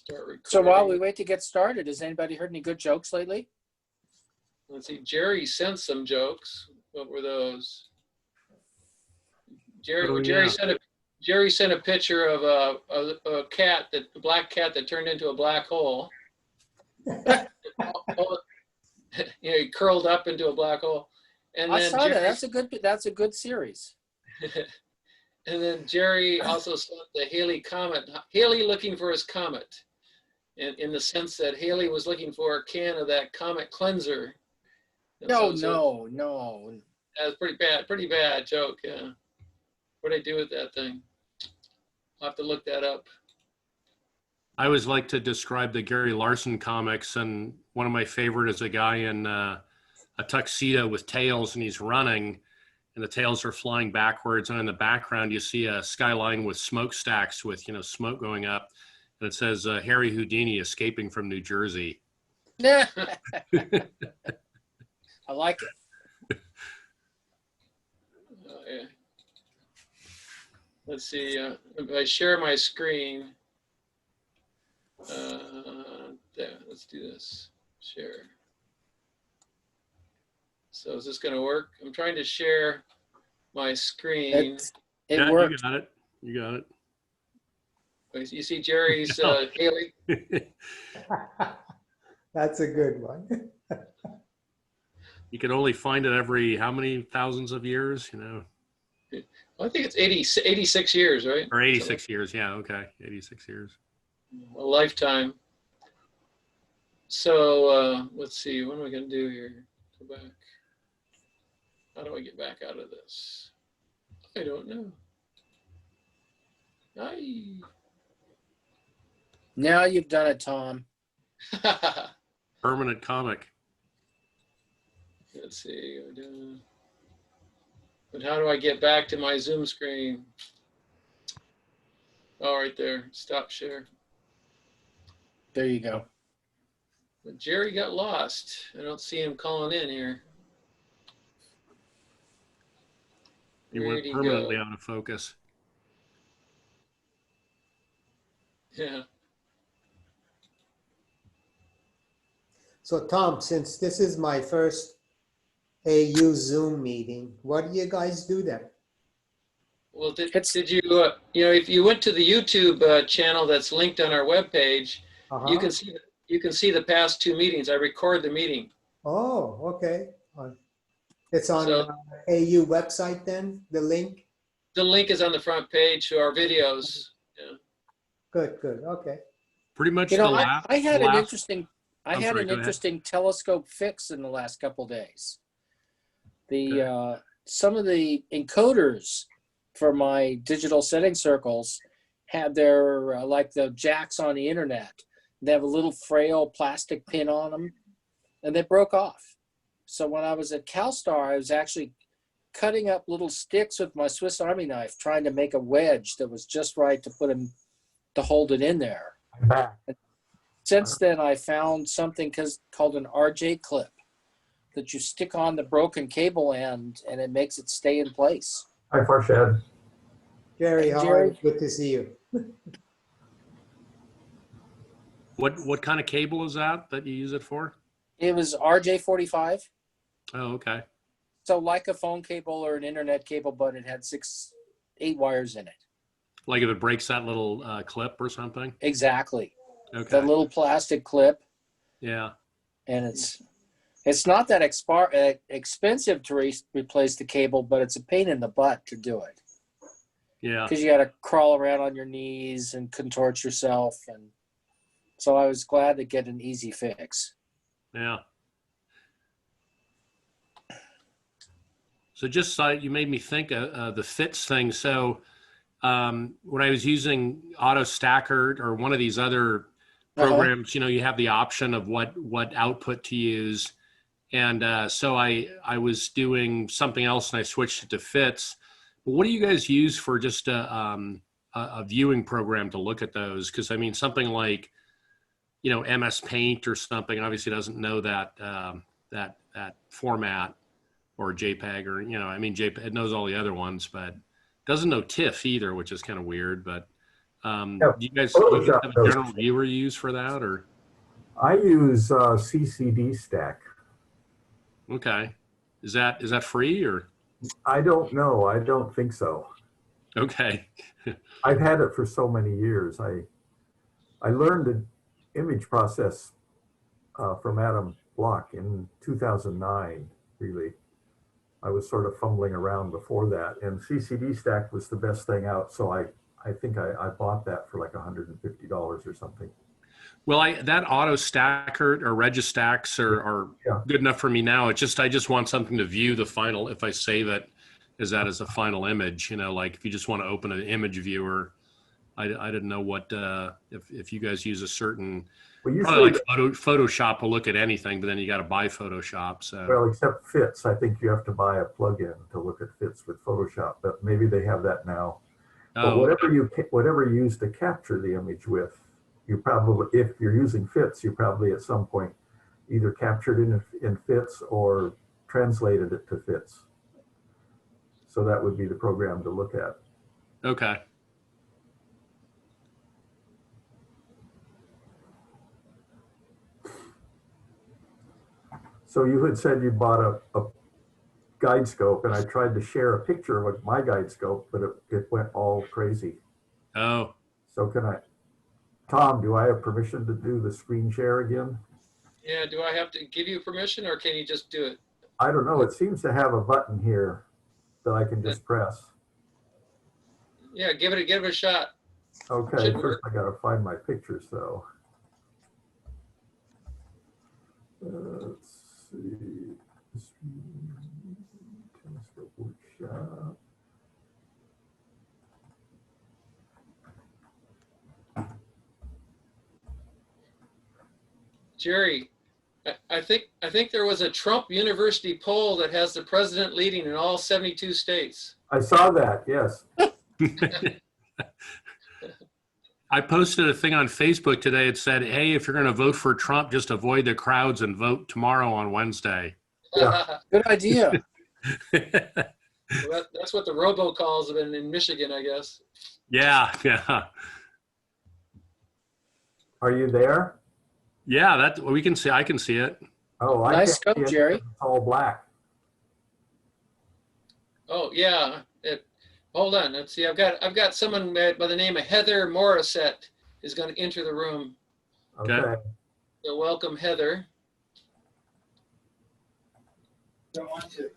Start recording. So while we wait to get started, has anybody heard any good jokes lately? Let's see. Jerry sent some jokes. What were those? Jerry sent a picture of a cat, a black cat that turned into a black hole. He curled up into a black hole. And I then saw that. That's a good series. And then Jerry also sent the Halley comet. Halley looking for his comet, in the sense that Halley was looking for a can of that comet cleanser. No. That's pretty bad joke. Yeah. What did I do with that thing? I'll have to look that up. I always like to describe the Gary Larson comics, and one of my favorite is a guy in a tuxedo with tails, and he's running, and the tails are flying backwards, and in the background you see a skyline with smokestacks with smoke going up, and it says Harry Houdini escaping from New Jersey. I like it. Yeah. Let's see. If I share my screen, there. Let's do this. Share. So is this going to work? I'm trying to share my screen. It worked. You got it. You got it. You see Jerry's Halley? That's a good one. You can only find it every how many thousands of years, Well, I think it's 86 years, right? Or 86 years, yeah, okay, 86 years. A lifetime. So let's see, what am I going to do here? Go back. How do I get back out of this? I don't know. Now you've done it, Tom. Permanent comic. Let's see. But how do I get back to my Zoom screen? Oh, right there. Stop share. There you go. But Jerry got lost. I don't see him calling in here. You went permanently out of focus. Yeah. So Tom, since this is my first AU Zoom meeting, what do you guys do there? Well, did you, if you went to the YouTube channel that's linked on our webpage, you can see the past two meetings. I record the meeting. Oh, okay. It's on AU website then, the link? The link is on the front page to our videos. Yeah. Good, okay. Pretty much I had an interesting telescope fix in the last couple days. Some of the encoders for my digital setting circles had their like the jacks on the internet. They have a little frail plastic pin on them, and they broke off. So when I was at CalStar, I was actually cutting up little sticks with my Swiss Army knife, trying to make a wedge that was just right to hold it in there. Since then, I found something called an RJ clip that you stick on the broken cable end, and it makes it stay in place. Hi, Farshad. Jerry, how are you? Good to see you. What kind of cable is that you use it for? It was RJ45. Oh, okay. So like a phone cable or an internet cable, but it had 8 wires in it. Like if it breaks that little clip or something? Exactly. Okay. The little plastic clip. Yeah. And it's not that expensive to replace the cable, but it's a pain in the butt to do it. Yeah. Because you got to crawl around on your knees and contort yourself. And so I was glad to get an easy fix. Yeah. So just you made me think of the fits thing. So when I was using Auto Stacker or one of these other programs, you have the option of what output to use. And so I was doing something else and I switched it to fits. But what do you guys use for just a viewing program to look at those? Because I mean, something like, MS Paint or something obviously doesn't know that format, or JPEG, or JPEG. It knows all the other ones, but doesn't know TIFF either, which is kind of weird. But Yeah, Do you guys Photoshop have a does. general viewer you use for that, or? I use CCD Stack. Okay. Is that free or? I don't know. I don't think so. Okay. I've had it for so many years. I learned the image process from Adam Block in 2009, really. I was sort of fumbling around before that, and CCD Stack was the best thing out, so I think I bought that for like $150 or something. Well, that auto stacker or Registacks are Yeah. good enough for me now. I just want something to view the final, if I save it as that as a final image, like if you just want to open an image viewer, I didn't know what, if you guys use a certain, Well, probably usually, like Photoshop will look at anything, but then you got to buy Photoshop. So, well, except Fits, I think you have to buy a plugin to look at Fits with Photoshop, but maybe they have that now. But okay. whatever you use to capture the image with, you probably, if you're using Fits, you probably at some point either captured it in Fits or translated it to Fits. So that would be the program to look at. Okay. So you had said you bought a guide scope, and I tried to share a picture with my guide scope, but it went all crazy. Oh, So Tom, do I have permission to do the screen share again? Yeah, do I have to give you permission or can you just do it? I don't know. It seems to have a button here that I can just press. Yeah, give it a shot. Okay, Should first work. I gotta find my pictures though. Let's see. Telescope Workshop. Jerry, I think there was a Trump University poll that has the president leading in all 72 states. I saw that, yes. I posted a thing on Facebook today. It said, "Hey, if you're going to vote for Trump, just avoid the crowds and vote tomorrow on Wednesday." Yeah. Good idea. Well, that's what the robocalls have been in Michigan, I guess. Yeah. Are you there? Yeah, that we can see. I can see it. Oh, I Nice can't scope, see it Jerry. because it's all black. Oh yeah. Hold on. Let's see. I've got someone by the name of Heather Morissette is going to enter the room. Okay. So welcome, Heather. Don't want to.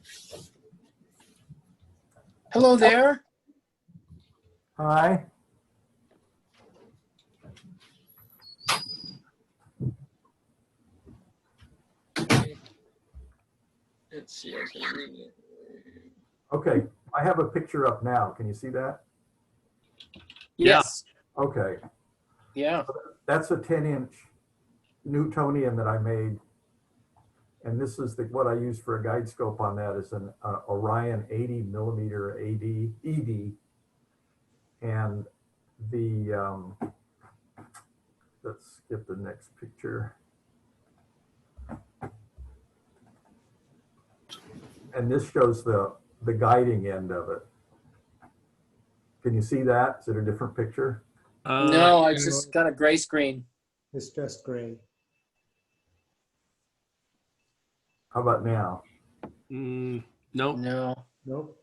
Hello there. Hi. Let's see. I was going to read it. Okay, I have a picture up now. Can you see that? Yeah. Yes. Okay, Yeah. that's a 10-inch Newtonian that I made. And this is what I use for a guide scope on that is an Orion 80 millimeter ED. And let's get the next picture. And this shows the guiding end of it. Can you see that? Is it a different picture? No, I just got a gray screen. It's just gray. How about now? Nope. No. Nope.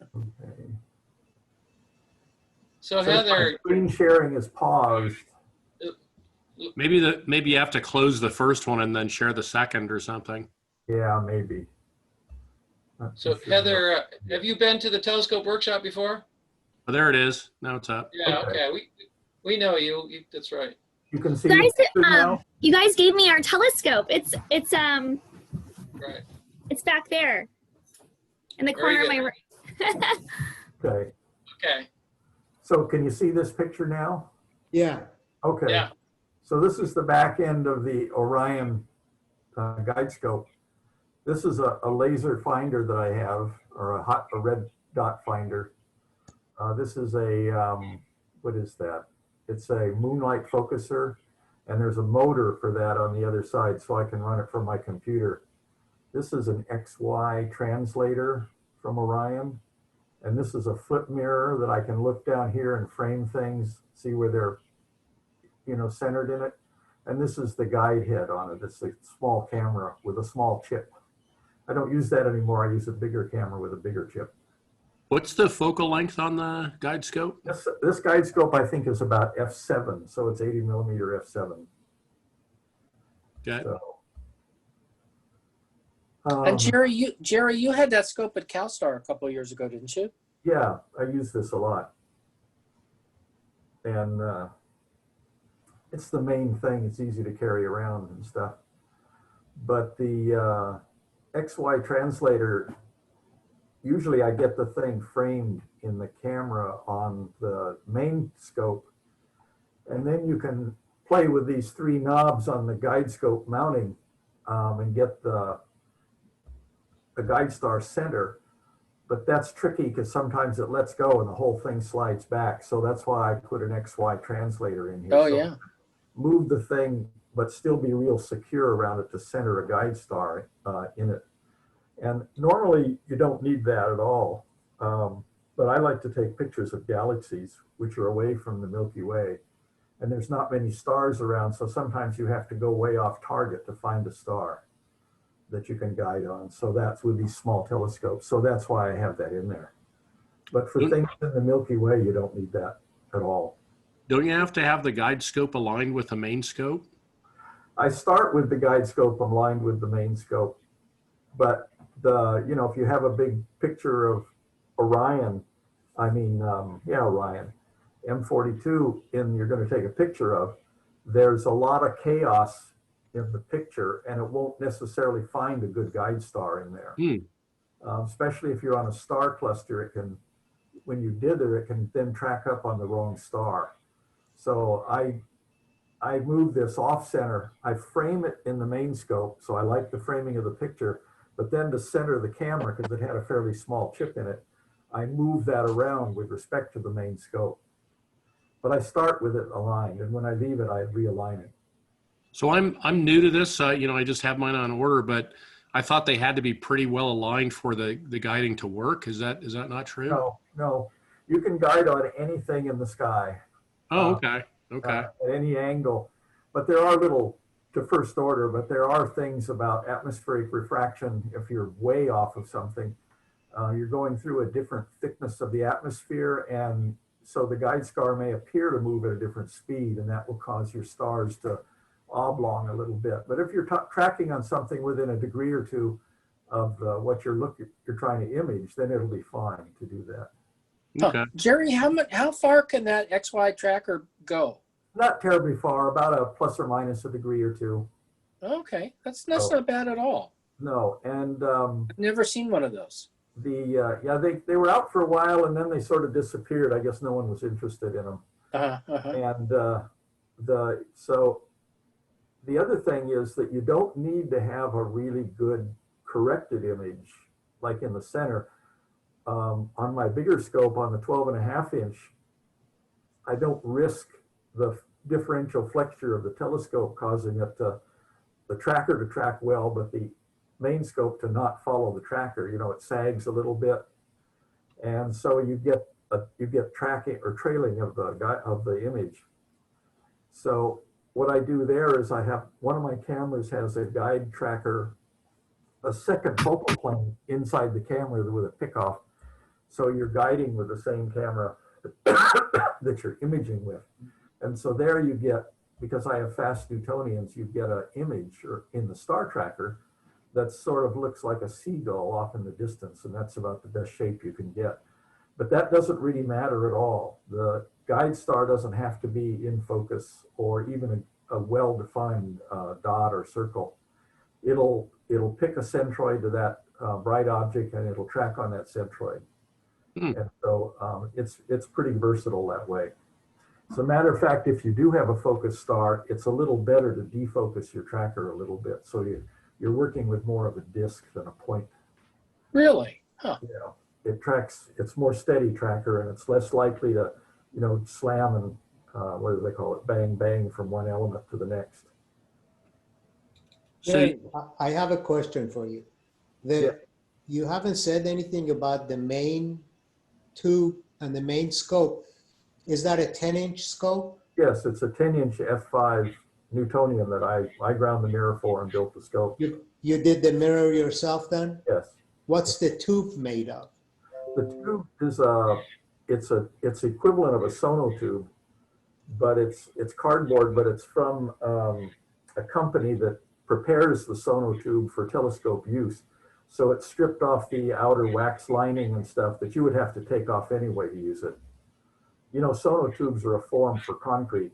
Okay. So So Heather, my screen sharing is paused. Maybe you have to close the first one and then share the second or something. Yeah, maybe. Not so too sure. Heather, have you been to the telescope workshop before? Oh, there it is. Now it's up. Yeah. Okay. Okay. We know you. That's right. You can see Guys, the picture now? you guys gave me our telescope. It's Right. it's back there in the Very corner of good. my room. Okay. Okay. So can you see this picture now? Yeah. Okay. Yeah. So this is the back end of the Orion guide scope. This is a laser finder that I have, or a red dot finder. This is what is that? It's a moonlight focuser, and there's a motor for that on the other side, so I can run it from my computer. This is an XY translator from Orion, And this is a flip mirror that I can look down here and frame things, see where they're, centered in it. And this is the guide head on it. It's a small camera with a small chip. I don't use that anymore. I use a bigger camera with a bigger chip. What's the focal length on the guide scope? This guide scope, I think, is about f7. So it's 80 millimeter f7. Okay. So, And Jerry, you had that scope at CalStar a couple of years ago, didn't you? yeah, I use this a lot. And it's the main thing. It's easy to carry around and stuff. But the XY translator, usually I get the thing framed in the camera on the main scope. And then you can play with these 3 knobs on the guide scope mounting and get the guide star center. But that's tricky because sometimes it lets go and the whole thing slides back. So that's why I put an XY translator in here. Oh, so yeah. move the thing, but still be real secure around it to center a guide star in it. And normally you don't need that at all. But I like to take pictures of galaxies which are away from the Milky Way. And there's not many stars around, so sometimes you have to go way off target to find a star that you can guide on. So that's with these small telescopes. So that's why I have that in there. But for things in the Milky Way, you don't need that at all. Don't you have to have the guide scope aligned with the main scope? I start with the guide scope aligned with the main scope. But if you have a big picture of Orion, Orion, M42 you're going to take a picture of, there's a lot of chaos in the picture and it won't necessarily find a good guide star in there. Especially if you're on a star cluster, when you dither, it can then track up on the wrong star. So I move this off center. I frame it in the main scope. So I like the framing of the picture, but then to center the camera, because it had a fairly small chip in it, I move that around with respect to the main scope. But I start with it aligned, and when I leave it, I realign it. So I'm new to this. I just have mine on order, but I thought they had to be pretty well aligned for the guiding to work. Is that not true? No. You can guide on anything in the sky. Oh, okay. At any angle. But there are to first order, but there are things about atmospheric refraction. If you're way off of something, you're going through a different thickness of the atmosphere, and so the guide star may appear to move at a different speed, and that will cause your stars to oblong a little bit. But if you're tracking on something within a degree or two of what you're trying to image, then it'll be fine to do that. Okay. Jerry, how far can that XY tracker go? Not terribly far, about a plus or minus a degree or 2. Okay, that's not bad at all. No, and I've never seen one of those. they were out for a while and then they sort of disappeared. I guess no one was interested in them. And so the other thing is that you don't need to have a really good corrected image like in the center. On my bigger scope, on the 12.5 inch, I don't risk the differential flexure of the telescope causing the tracker to track well, but the main scope to not follow the tracker. It sags a little bit, and so you get tracking or trailing of the image. So what I do there is I have one of my cameras has a guide tracker, a second focal plane inside the camera with a pickoff. So you're guiding with the same camera that you're imaging with. And so there you get, because I have fast Newtonians, you get an image in the star tracker that sort of looks like a seagull off in the distance, and that's about the best shape you can get. But that doesn't really matter at all. The guide star doesn't have to be in focus or even a well-defined dot or circle. It'll pick a centroid to that bright object, and it'll track on that centroid. And so it's pretty versatile that way. As a matter of fact, if you do have a focus star, it's a little better to defocus your tracker a little bit. So you're working with more of a disk than a point. Really? Huh. It's more steady tracker, and it's less likely to, slam and what do they call it? Bang, bang from one element to the next. Jerry, I have a question for you. You haven't said anything about the main tube and the main scope, is that a 10-inch scope? Yes, it's a 10-inch f5 Newtonian that I ground the mirror for and built the scope. You did the mirror yourself then? Yes. What's the tube made of? The tube is it's equivalent of a sonotube, but it's cardboard, but it's from a company that prepares the sonotube for telescope use. So it's stripped off the outer wax lining and stuff that you would have to take off anyway to use it. You know, sonotubes are a form for concrete,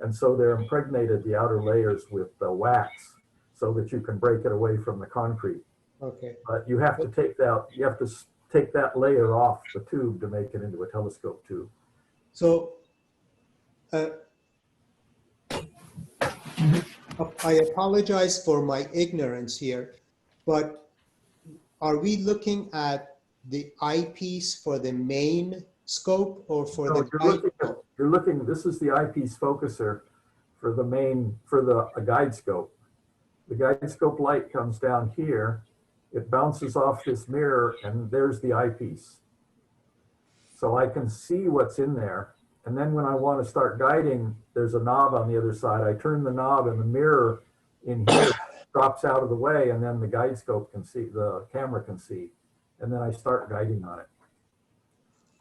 and so they're impregnated the outer layers with wax so that you can break it away from the concrete. Okay. But you have to take that layer off the tube to make it into a telescope tube. So I apologize for my ignorance here, but are we looking at the eyepiece for the main scope or for No, the guide scope? you're looking, this is the eyepiece focuser for a guide scope. The guide scope light comes down here, it bounces off this mirror, and there's the eyepiece. So I can see what's in there. And then when I want to start guiding, there's a knob on the other side. I turn the knob and the mirror in here drops out of the way, and then the guide scope can see, the camera can see. And then I start guiding on it.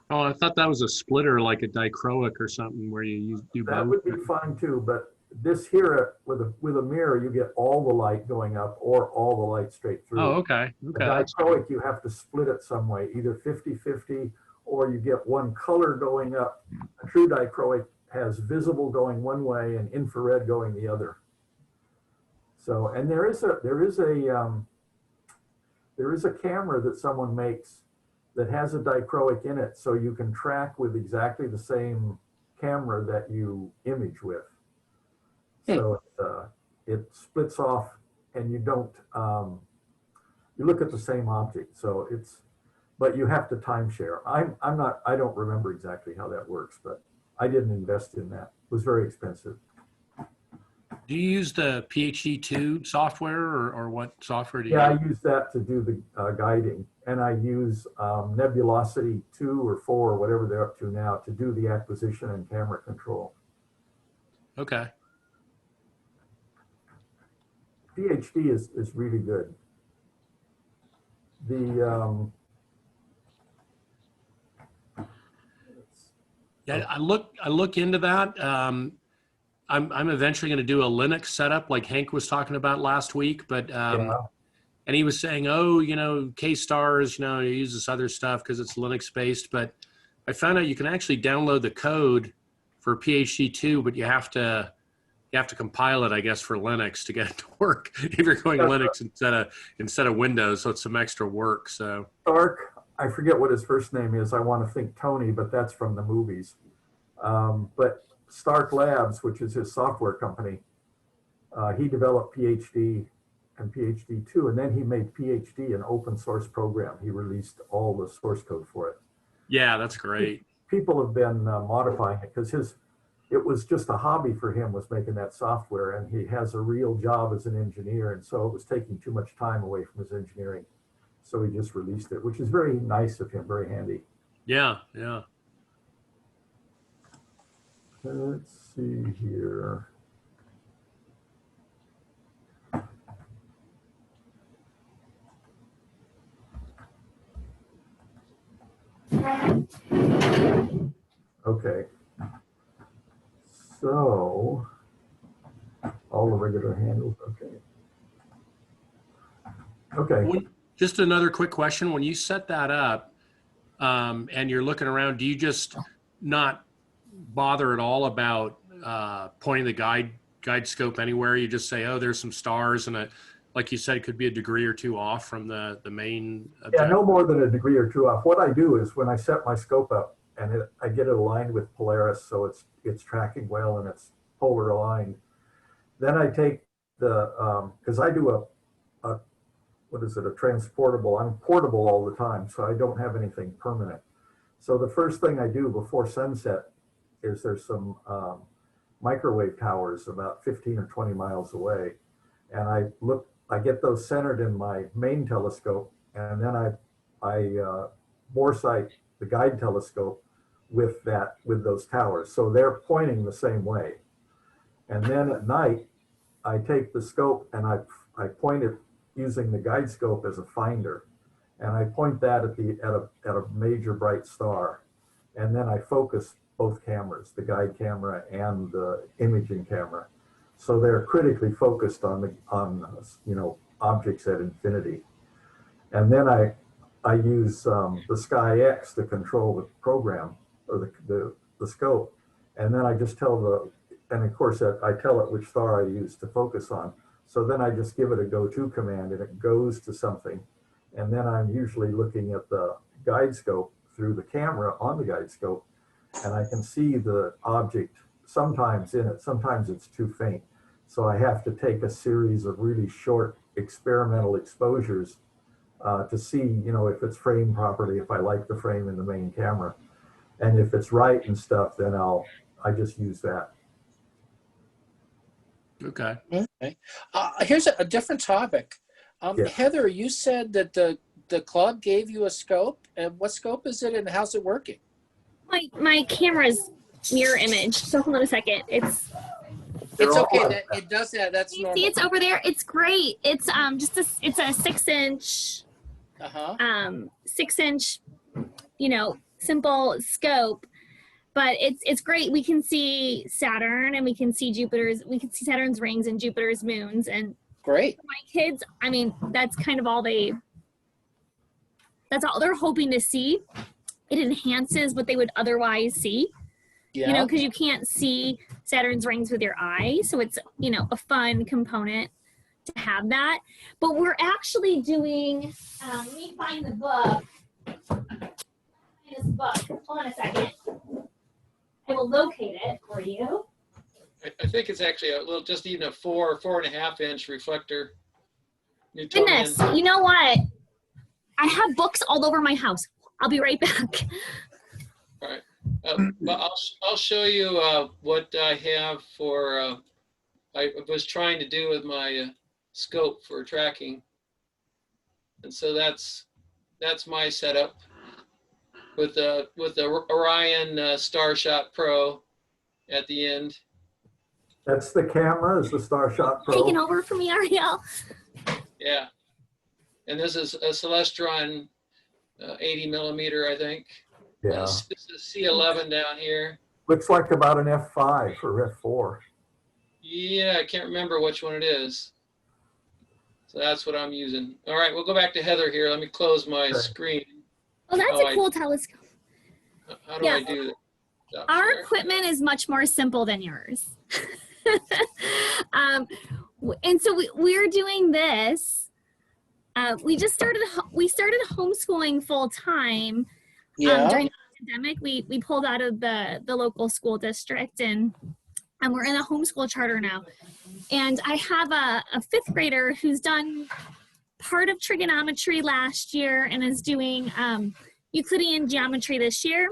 Oh, I thought that was a splitter, like a dichroic or something, where you do both. That would be fine too, but this here with a mirror, you get all the light going up or all the light straight through. Oh, okay. The Okay. That's dichroic, you have to split it some way, either 50-50, or you get one color going up. A true dichroic has visible going one way and infrared going the other. So, and there is a camera that someone makes that has a dichroic in it, so you can track with exactly the same camera that you image with. So it splits off, and you don't you look at the same object. So but you have to timeshare. I don't remember exactly how that works, but I didn't invest in that. It was very expensive. Do you use the PhD2 software, or what software do you Yeah, use? I use that to do the guiding, and I use Nebulosity 2 or 4 or whatever they're up to now to do the acquisition and camera control. Okay. PhD is really good. Yeah, I look into that. I'm eventually going to do a Linux setup like Hank was talking about last week, but Yeah. and he was saying, oh, K-stars, you use this other stuff because it's Linux based, but I found out you can actually download the code for PhD2, but you have to compile it, I guess, for Linux to get it to work if you're going Linux instead of Windows, so it's some extra work. So Stark, I forget what his first name is. I want to think Tony, but that's from the movies. But Stark Labs, which is his software company, he developed PhD and PhD2, and then he made PhD an open source program. He released all the source code for it. yeah, that's great. People have been modifying it because it was just a hobby for him, was making that software, and he has a real job as an engineer, and so it was taking too much time away from his engineering. So he just released it, which is very nice of him, very handy. Yeah, yeah. Let's see here. Okay. So, all the regular handles, okay. Okay. Just another quick question. When you set that up and you're looking around, do you just not bother at all about pointing the guide scope anywhere? You just say, oh, there's some stars, and like you said, it could be a degree or two off from the main objective. Yeah, no more than a degree or two off. What I do is when I set my scope up and I get it aligned with Polaris, so it's tracking well and it's polar aligned, then I take because I do a what is it, a transportable. I'm portable all the time, so I don't have anything permanent. So the first thing I do before sunset is there's some microwave towers about 15 or 20 miles away, and I get those centered in my main telescope, and then I bore sight the guide telescope with those towers. So they're pointing the same way. And then at night, I take the scope and I point it using the guide scope as a finder. And I point that at a major bright star. And then I focus both cameras, the guide camera and the imaging camera. So they're critically focused on objects at infinity. And then I use the Sky X to control the program or the scope. And then I just tell and of course I tell it which star I use to focus on. So then I just give it a go-to command and it goes to something. And then I'm usually looking at the guide scope through the camera on the guide scope, and I can see the object sometimes in it, sometimes it's too faint. So I have to take a series of really short experimental exposures to see, if it's framed properly, if I like the frame in the main camera. And if it's right and stuff, then I just use that. Okay. Okay. Here's a different topic. Yeah. Heather, you said that the club gave you a scope. And what scope is it and how's it working? My camera's mirror image. So hold on a second. It's Okay. It does that. That's you normal. see it's over there. It's great. It's it's a 6-inch 6-inch, simple scope, but it's great. We can see Saturn and we can see Saturn's rings and Jupiter's moons. And Great. my kids, that's kind of all that's all they're hoping to see. It enhances what they would otherwise see, Yeah. because you can't see Saturn's rings with your eye. So it's, a fun component to have that. But we're actually doing, let me find the book. This book. Hold on a second. I will locate it for you. I think it's actually just even a 4.5 inch reflector. Goodness, you know what? I have books all over my house. I'll be right back. All right. But I'll show you what I have for, I was trying to do with my scope for tracking. And so that's my setup with the Orion Starshot Pro at the end. That's the camera, is the Starshot Pro. Taking over for me, Ariel. Yeah. And this is a Celestron 80 millimeter, I think. Yeah. This is C11 down here. Looks like about an F5 or F4. Yeah, I can't remember which one it is. So that's what I'm using. All right, we'll go back to Heather here. Let me close my screen. Oh, that's a cool telescope. How do I do that? Our equipment is much more simple than yours. And so we're doing this. We started homeschooling full time. During the pandemic. We pulled out of the local school district and we're in a homeschool charter now. And I have a fifth grader who's done part of trigonometry last year and is doing Euclidean geometry this year.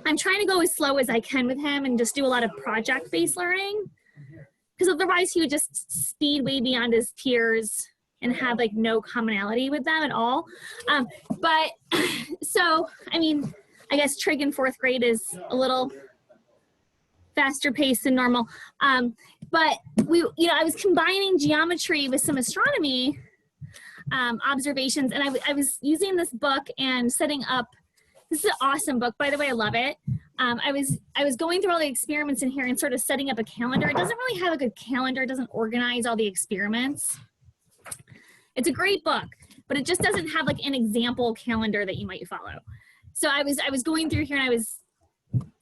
I'm trying to go as slow as I can with him and just do a lot of project-based learning, because otherwise he would just speed way beyond his peers and have no commonality with them at all. But so, I guess trig in fourth grade is a little faster paced than normal. But I was combining geometry with some astronomy observations, and I was using this book and setting up. This is an awesome book, by the way. I love it. I was going through all the experiments in here and sort of setting up a calendar. It doesn't really have a good calendar. It doesn't organize all the experiments. It's a great book, but it just doesn't have an example calendar that you might follow. So I was going through here and I was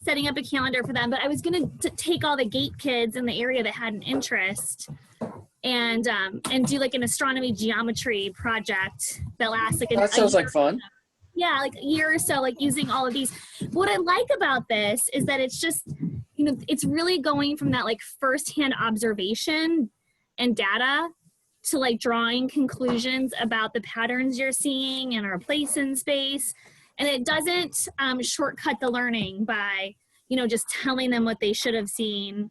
setting up a calendar for them, but I was going to take all the gate kids in the area that had an interest and do an astronomy geometry project that lasts that sounds like fun. Yeah, a year or so, using all of these. What I like about this is that it's just, it's really going from that firsthand observation and data to drawing conclusions about the patterns you're seeing and our place in space. And it doesn't shortcut the learning by, just telling them what they should have seen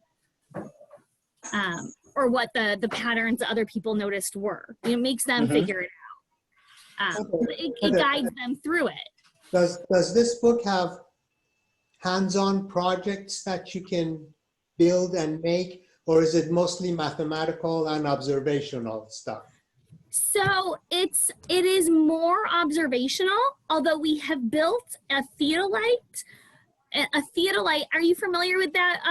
or what the patterns that other people noticed were. It makes them figure it out. It guides them through it. Does this book have hands-on projects that you can build and make, or is it mostly mathematical and observational stuff? So it is more observational, although we have built a theodolite. A theodolite, are you familiar with that?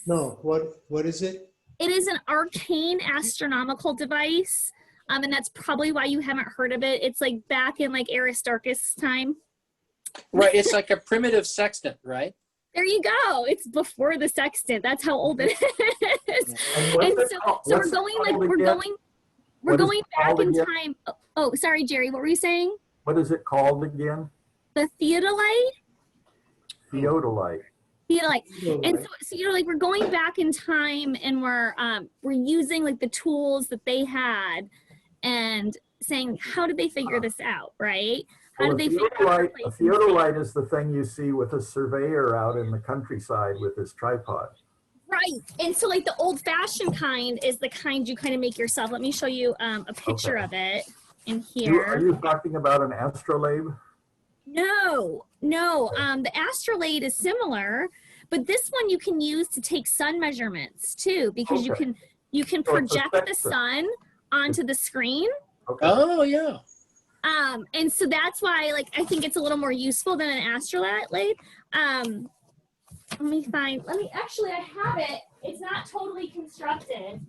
No, what is it? It is an arcane astronomical device, and that's probably why you haven't heard of it. It's like back in like Aristarchus' time. Right, it's like a primitive sextant, right? There you go. It's before the sextant. That's how old it is. And And so we're going like we're going back in time. Oh, sorry, Jerry. What were you saying? What is it called again? The theodolite. Theodolite. Theodolite. And so you know, like we're going back in time, and we're using like the tools that they had, and saying how did they figure this out, right? How Well, did they figure out a theodolite is the thing you see with a surveyor out in the countryside with his tripod. Right. And so like the old-fashioned kind is the kind you kind of make yourself. Let me show you a picture of it in here. Are you talking about an astrolabe? No. The astrolabe is similar, but this one you can use to take sun measurements too, because you can project the sun onto the screen. Okay. Oh, yeah. And so that's why, like, I think it's a little more useful than an astrolabe. Actually, I have it. It's not totally constructed.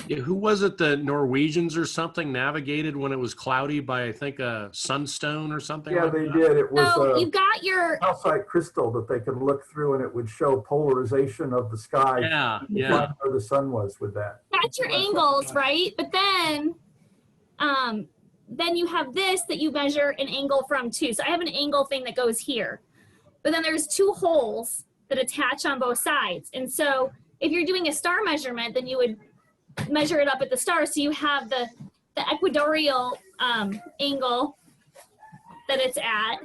Yeah, who was it? The Norwegians or something navigated when it was cloudy by, I think, a sunstone or something. Yeah, like they that? did. It was So you've got your calcite crystal that they could look through, and it would show polarization of the sky. Yeah, You yeah. find where the sun was with that. got your angles, right? But then you have this that you measure an angle from too. So I have an angle thing that goes here, but then there's two holes that attach on both sides. And so if you're doing a star measurement, then you would measure it up at the star. So you have the equatorial angle that it's at,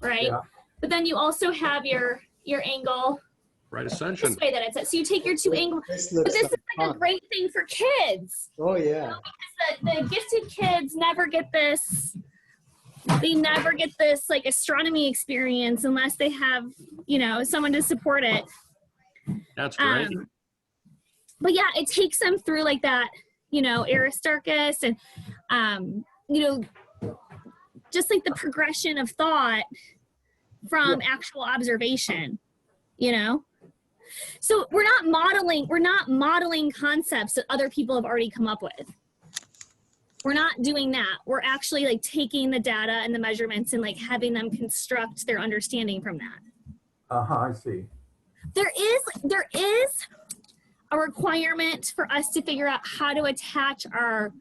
right? Yeah. But then you also have your angle Right this ascension. way that it's at. So you take your two angles. This But looks this is like a fun. great thing for kids. Oh, yeah. The gifted kids never get this. They never get this like astronomy experience unless they have, you know, someone to support it. That's great. But yeah, it takes them through like that, you know, Aristarchus and, you know, just like the progression of thought from actual observation, you know? So we're not modeling concepts that other people have already come up with. We're not doing that. We're actually like taking the data and the measurements and like having them construct their understanding from that. I see. There is a requirement for us to figure out how to attach our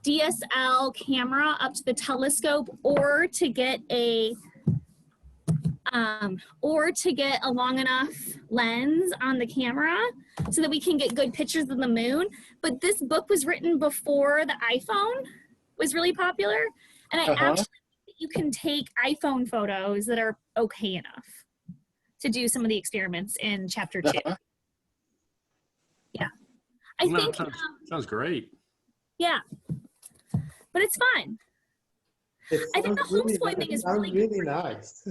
DSL camera up to the telescope or to get a long enough lens on the camera so that we can get good pictures of the moon. But this book was written before the iPhone was really popular. And I actually think you can take iPhone photos that are okay enough to do some of the experiments in chapter 2. Yeah. I think, sounds great. yeah, but it's fun. I think the homeschooling thing is really nice.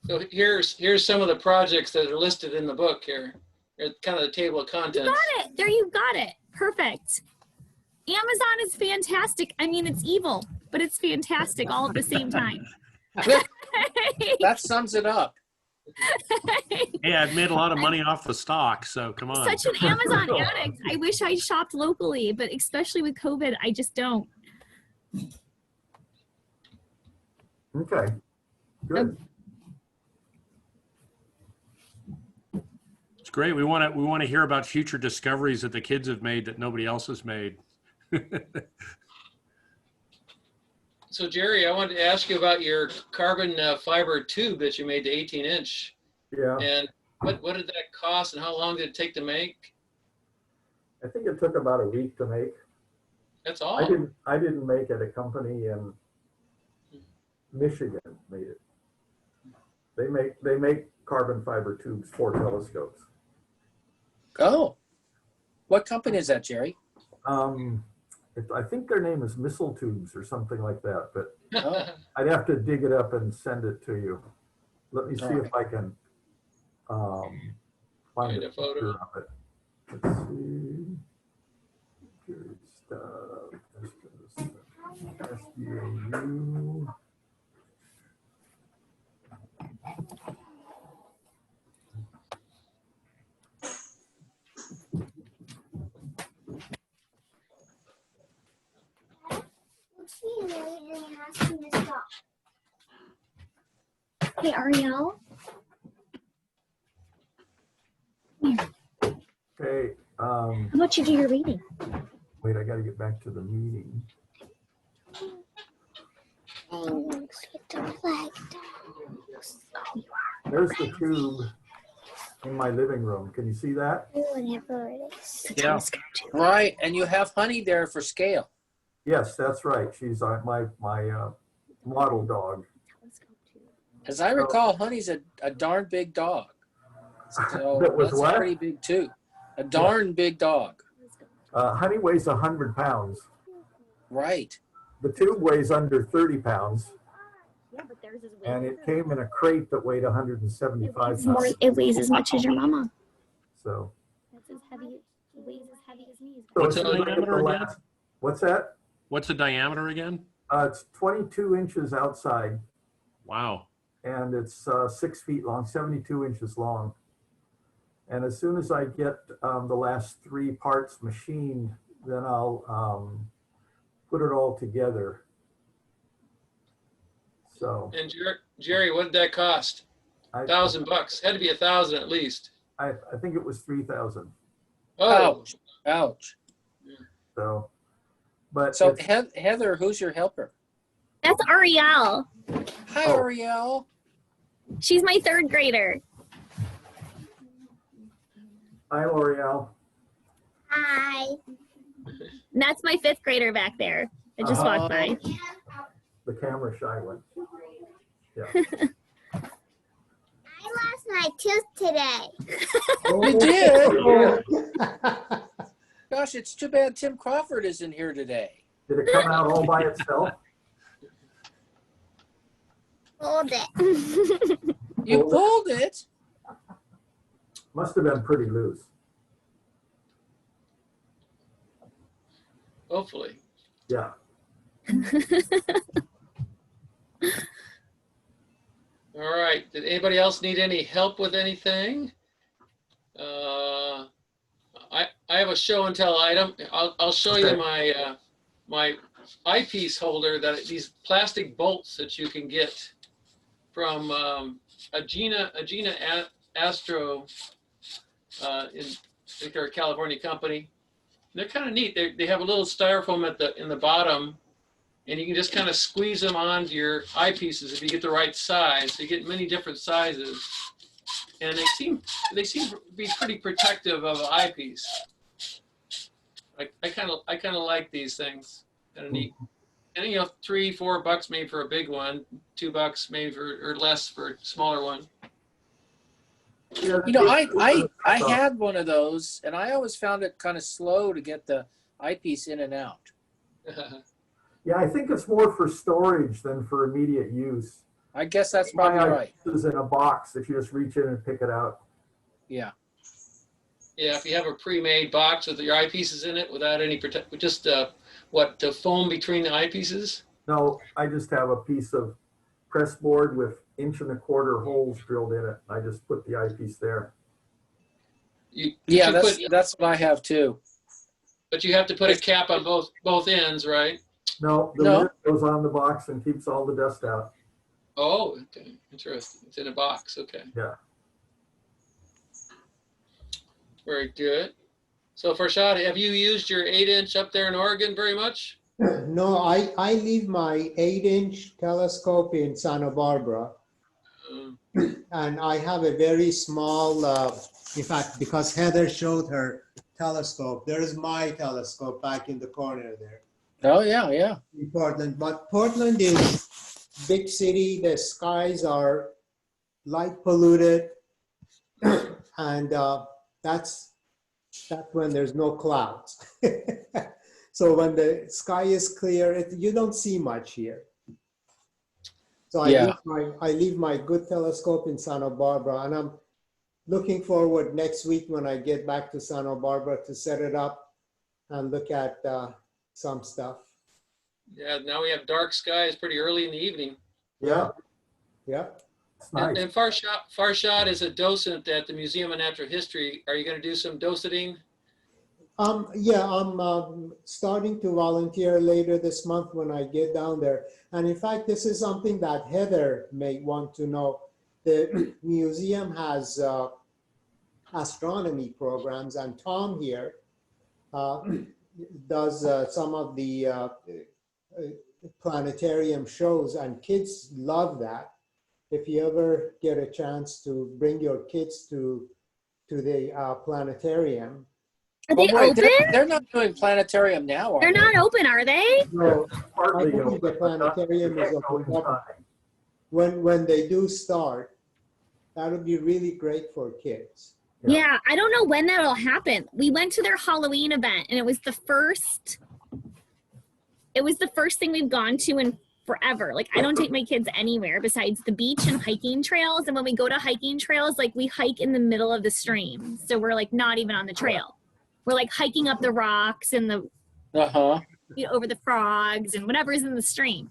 So here's some of the projects that are listed in the book here. It's kind of the table of contents. You got it. There you got it. Perfect. Amazon is fantastic. I mean, it's evil, but it's fantastic all at the same time. That sums it up. Hey, I've made a lot of money off the stock, so come on. Such an Amazon addict. I wish I shopped locally, but especially with COVID, I just don't. Okay. Good. It's great. We want to hear about future discoveries that the kids have made that nobody else has made. So Jerry, I wanted to ask you about your carbon fiber tube that you made, the 18-inch. Yeah. And what did that cost, and how long did it take to make? I think it took about a week to make. That's all. I didn't make it. A company in Michigan made it. They make carbon fiber tubes for telescopes. Oh, what company is that, Jerry? I think their name is missile tubes or something like that, but Oh, I'd have to dig it up and send it to you. Let me see All if I can find Find a a photo. picture of it. Let's see. Jerry stuff. SBAU. Hey, Ariel. Okay. How about you do your reading? Wait, I got to get back to the meeting. Thanks. Get the flag down. There's the tube in my living room. Can you see that? Whatever it is. The Yeah. telescope too. right. And you have Honey there for scale. Yes, that's right. She's my model dog. As I recall, Honey's a darn big dog. So That was that's what? pretty big too. A darn big dog. Honey weighs 100 pounds. Right. The tube weighs under 30 pounds, Yeah, but theirs is and it came in a crate that weighed 175 pounds. It weighs as much as your mama. So, That's as heavy. It weighs as heavy as me. so What's if the you look at diameter again? last- What's that? What's the diameter again? It's 22 inches outside, Wow. and it's 6 feet long, 72 inches long. And as soon as I get the last 3 parts machined, then I'll put it all together. So And Jerry, what did that cost? I $1,000. Had to be 1,000 at least. think it was 3,000. Oh, Ouch. Ouch. So, but So it's- Heather, who's your helper? That's Ariel. Hi, Oh. Ariel. She's my 3rd grader. hi, L'Oreal. Hi. And that's my 5th grader back there. I just Uh-huh. walked by. The camera shy one. Yeah. I lost my tooth today. We did. Oh. Gosh, it's too bad Tim Crawford isn't here today. Did it come out all by itself? Hold it. You Hold it. pulled it. Must have been pretty loose. hopefully. Yeah. All right. Did anybody else need any help with anything? I have a show and tell item. I'll show you my my eyepiece holder, that these plastic bolts that you can get from Agena Astro in, I think they're a California company. They're kind of neat. They have a little styrofoam in the bottom, and you can just kind of squeeze them onto your eyepieces if you get the right size. You get many different sizes, and they seem to be pretty protective of an eyepiece. I kind of like these things. Kind of neat. And $3, $4 maybe for a big one, $2 maybe or less for a smaller one. Yeah, You know, I had one of those, and I always found it kind of slow to get the eyepiece in and out. Yeah, I think it's more for storage than for immediate use. I guess that's probably My right. eyepiece is in a box that you just reach in and pick it out. Yeah. Yeah, if you have a pre-made box with your eyepieces in it without any just the foam between the eyepieces. No, I just have a piece of press board with 1.25 holes drilled in it. I just put the eyepiece there. Yeah, that's what I have too. But you have to put a cap on both ends, right? No, the No. lid goes on the box and keeps all the dust out. Oh, okay. Interesting. It's in a box. Okay. Yeah. Very good. So Farshad, have you used your 8-inch up there in Oregon very much? No, I leave my 8-inch telescope in Santa Barbara, and I have a very small, in fact, because Heather showed her telescope, there's my telescope back in the corner there Oh, yeah, yeah. in Portland. But Portland is big city, the skies are light polluted, and that's when there's no clouds. So when the sky is clear, you don't see much here. So Yeah. I leave my good telescope in Santa Barbara, and I'm looking forward next week when I get back to Santa Barbara to set it up and look at some stuff. Yeah, now we have dark skies pretty early in the evening. Yeah, Yeah. it's nice. And Farshad is a docent at the Museum of Natural History. Are you going to do some docenting? Yeah, I'm starting to volunteer later this month when I get down there. And in fact, this is something that Heather may want to know. The museum has astronomy programs, and Tom here does some of the planetarium shows, and kids love that. If you ever get a chance to bring your kids to the planetarium. Are they wait, open? they're not doing planetarium now, are They're they? not open, are they? No, Partly I believe the open, but not- planetarium you is can't go open up. inside. When they do start, that would be really great for kids. Yeah. Yeah, I don't know when that'll happen. We went to their Halloween event, and it was the first thing we've gone to in forever. Like, I don't take my kids anywhere besides the beach and hiking trails. And when we go to hiking trails, like, we hike in the middle of the stream. So we're like not even on the trail. We're like hiking up the rocks and the over the frogs and whatever's in the stream.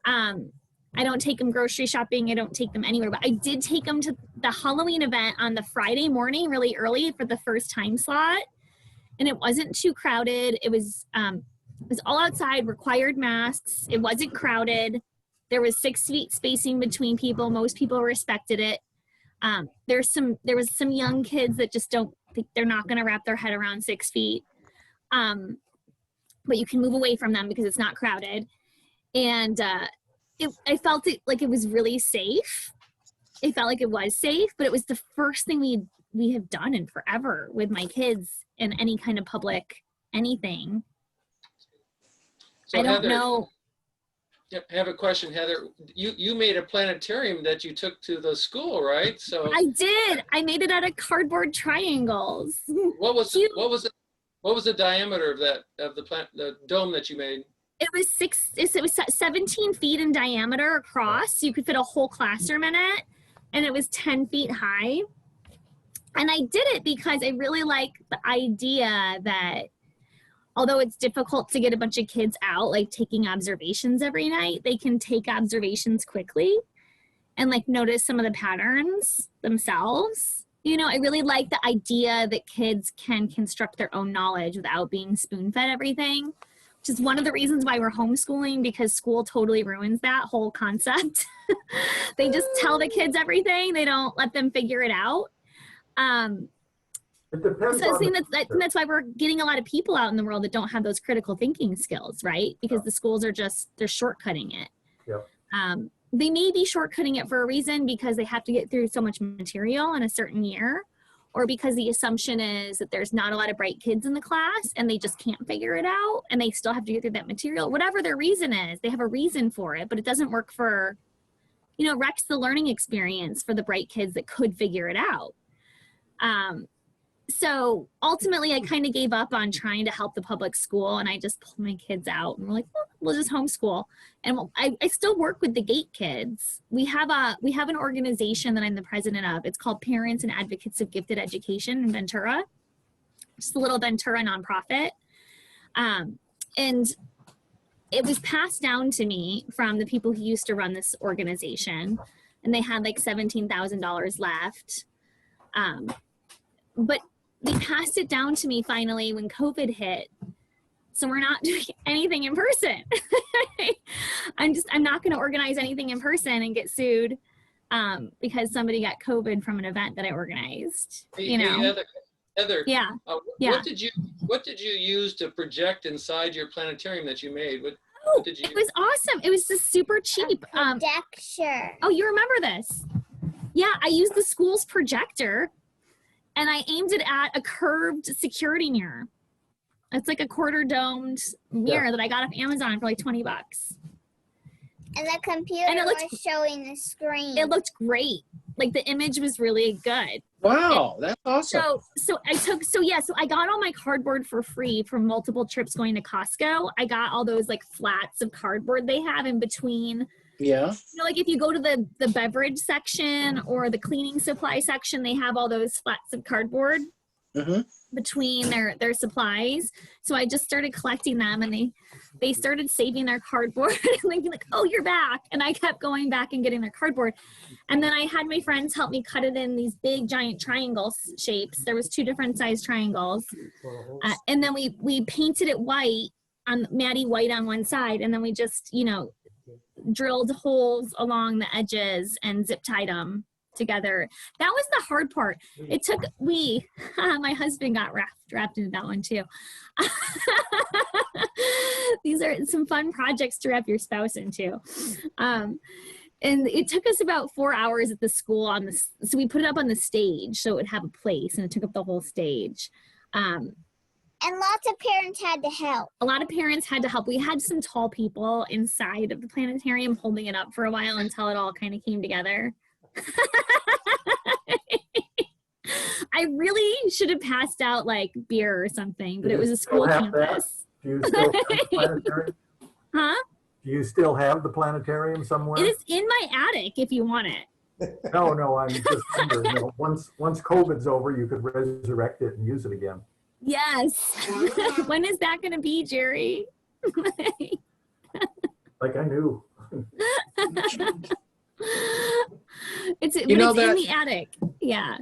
I don't take them grocery shopping. I don't take them anywhere, but I did take them to the Halloween event on the Friday morning, really early for the first time slot. And it wasn't too crowded. It was all outside, required masks. It wasn't crowded. There was 6 feet spacing between people. Most people respected it. There was some young kids that just don't think they're not going to wrap their head around 6 feet. But you can move away from them because it's not crowded. And I felt like it was really safe. It felt like it was safe, but it was the first thing we have done in forever with my kids in any kind of public anything. So I don't Heather, know. Yep, I have a question, Heather. You made a planetarium that you took to the school, right? So I did. I made it out of cardboard triangles. what was the diameter of the dome that you made? It was 17 feet in diameter across. You could fit a whole classroom in it, and it was 10 feet high. And I did it because I really like the idea that although it's difficult to get a bunch of kids out, like taking observations every night, they can take observations quickly and like notice some of the patterns themselves. You know, I really like the idea that kids can construct their own knowledge without being spoon-fed everything, which is one of the reasons why we're homeschooling, because school totally ruins that whole concept. They just tell the kids everything. They don't let them figure it out. It depends So I on think the- that's why we're getting a lot of people out in the world that don't have those critical thinking skills, right? Because the schools they're shortcutting it. Yep. They may be shortcutting it for a reason because they have to get through so much material in a certain year, or because the assumption is that there's not a lot of bright kids in the class and they just can't figure it out and they still have to get through that material. Whatever their reason is, they have a reason for it, but it doesn't work for, wrecks the learning experience for the bright kids that could figure it out. So ultimately I kind of gave up on trying to help the public school, and I just pulled my kids out and we're like, well, we'll just homeschool. And I still work with the GATE kids. We have an organization that I'm the president of. It's called Parents and Advocates of Gifted Education in Ventura. Just a little Ventura nonprofit. And it was passed down to me from the people who used to run this organization, and they had like $17,000 left. But they passed it down to me finally when COVID hit. So we're not doing anything in person. I'm not going to organize anything in person and get sued because somebody got COVID from an event that I organized. Hey, Heather. Yeah. What did you use to project inside your planetarium that you made? What did you? It was awesome. It was just super cheap. Projector. Oh, you remember this? Yeah, I used the school's projector. And I aimed it at a curved security mirror. It's like a quarter domed mirror that I got off Amazon for like $20. And the computer was showing the screen. It looked great. Like the image was really good. Wow, that's awesome. So I got all my cardboard for free from multiple trips going to Costco. I got all those like flats of cardboard they have in between. Yeah. You know, like if you go to the beverage section or the cleaning supply section, they have all those flats of cardboard between their supplies. So I just started collecting them, and they started saving their cardboard and they'd be like, oh, you're back. And I kept going back and getting their cardboard. And then I had my friends help me cut it in these big giant triangle shapes. There was 2 different size triangles. And then we painted it white, on Maddie white on one side. And then we just, you know, drilled holes along the edges and zip tied them together. That was the hard part. It took my husband got wrapped into that one too. These are some fun projects to wrap your spouse into. And it took us about 4 hours at the school so we put it up on the stage so it would have a place, and it took up the whole stage. And lots of parents had to help. A lot of parents had to help. We had some tall people inside of the planetarium holding it up for a while until it all kind of came together. I really should have passed out like beer or something, but it was a school campus. Do you still have the planetarium? Huh? Do you still have the planetarium somewhere? It is in my attic if you want it. No, I'm just wondering. You know, once COVID's over, you could resurrect it and use it again. Yes. When is that going to be, Jerry? Like I knew. It's in the attic. Yeah.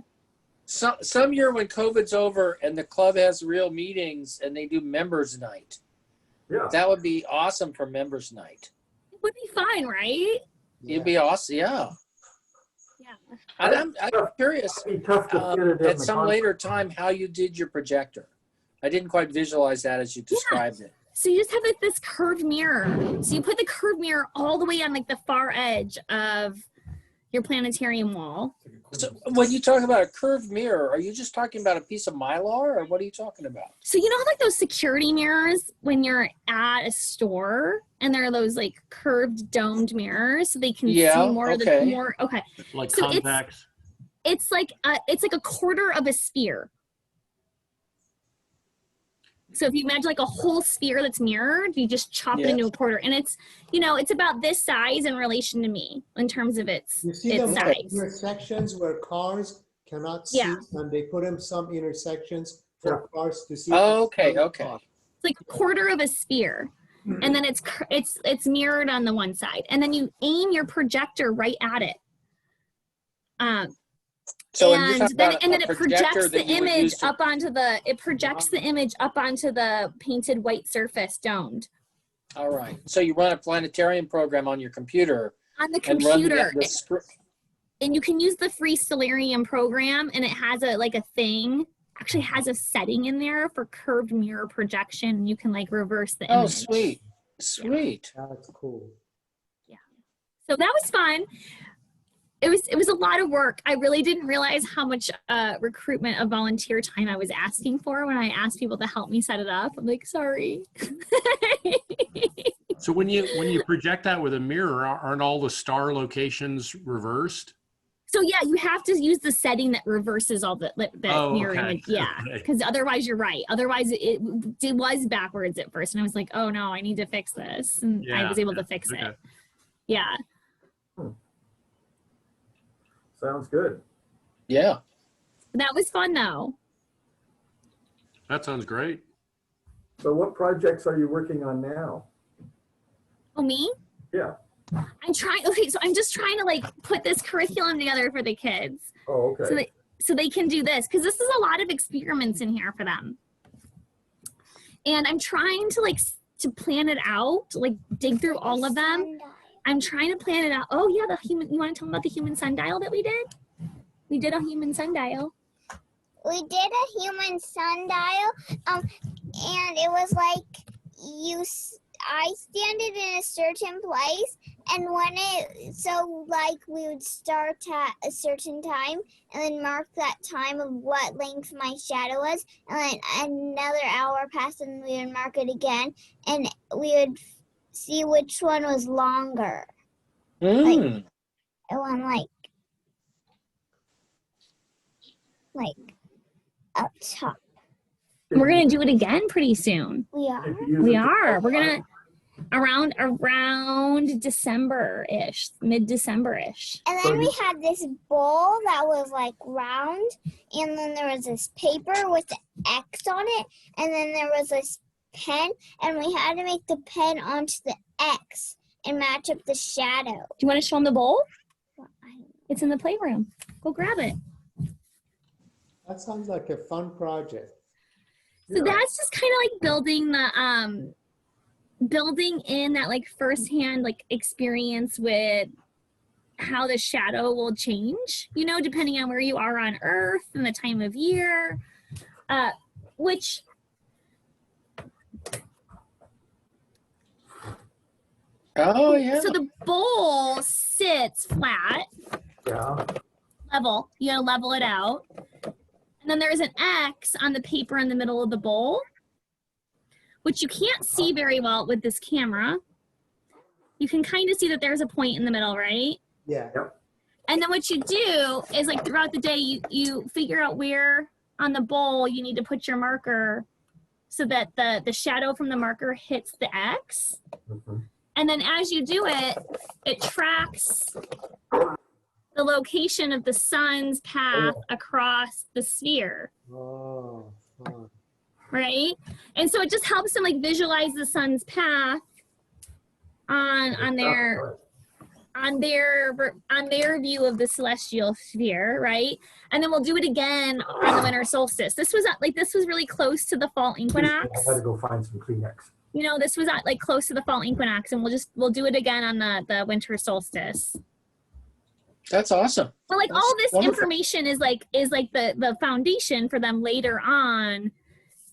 Some year when COVID's over and the club has real meetings and they do members night. Yeah. That would be awesome for members night. It would be fine, right? It'd be awesome. Yeah. Yeah. I'm curious It'd be tough to fit it in at the some later conference. time how you did your projector. I didn't quite visualize that as you described it. So you just have like this curved mirror. So you put the curved mirror all the way on like the far edge of your planetarium wall. So when you talk about a curved mirror, are you just talking about a piece of Mylar, or what are you talking about? So you know like those security mirrors when you're at a store and there are those like curved domed mirrors so they can see more of the more okay. Like so convex. It's like a quarter of a sphere. So if you imagine like a whole sphere that's mirrored, you just chop it into a quarter. And it's, you know, it's about this size in relation to me in terms of its size. Intersections where cars cannot see, and they put in some intersections for cars to see. Okay. It's like a quarter of a sphere. And then it's mirrored on the one side. And then you aim your projector right at it. So and then it projects the image up onto the painted white surface domed. All right. So you run a planetarium program on your computer. On the computer. And you can use the free Stellarium program, and it has actually has a setting in there for curved mirror projection. You can like reverse the image. Oh, sweet. Sweet. Yeah. That's cool. Yeah. So that was fun. It was a lot of work. I really didn't realize how much recruitment of volunteer time I was asking for when I asked people to help me set it up. I'm like, sorry. So when you project that with a mirror, aren't all the star locations reversed? So yeah, you have to use the setting that reverses all the mirror image. Yeah, because otherwise you're right. Otherwise it was backwards at first, and I was like, oh no, I need to fix this, and I was able to fix it. Yeah. Sounds good. Yeah. That was fun though. That sounds great. So what projects are you working on now? Oh, me? Yeah. I'm just trying to like put this curriculum together for the kids. Oh, okay. So they can do this, because this is a lot of experiments in here for them. And I'm trying to plan it out, like dig through all of them. I'm trying to plan it out. Oh yeah, you want to tell them about the human sundial that we did? We did a human sundial. We did a human sundial, and it was like I stand it in a certain place, and we would start at a certain time, and then mark that time of what length my shadow was, and then another hour passed, and we would mark it again, and we would see which one was longer. like up top. We're gonna do it again pretty soon. We are. We are. We're gonna around December-ish, mid-December-ish. And then we had this bowl that was like round, and then there was this paper with the X on it, and then there was this pen, and we had to make the pen onto the X and match up the shadow. Do you want to show them the bowl? Well, It's in the playroom. Go grab it. That sounds like a fun project. So that's just kind of like building in that like firsthand like experience with how the shadow will change, you know, depending on where you are on Earth and the time of year, which Oh yeah. so the bowl sits flat, Yeah. level. You gotta level it out. And then there's an X on the paper in the middle of the bowl, which you can't see very well with this camera. You can kind of see that there's a point in the middle, right? Yeah. And then what you do is like throughout the day, you figure out where on the bowl you need to put your marker so that the shadow from the marker hits the X. Mhm. And then as you do it, it tracks the location of the sun's path across the sphere, Oh, fun. right? And so it just helps them like visualize the sun's path on their view of the celestial sphere, right? And then we'll do it again on the winter solstice. This was really close to the fall I equinox. gotta go find some Kleenex. You know, this was at like close to the fall equinox, and we'll do it again on the winter solstice. That's awesome. But like That's all this wonderful. information is like the foundation for them later on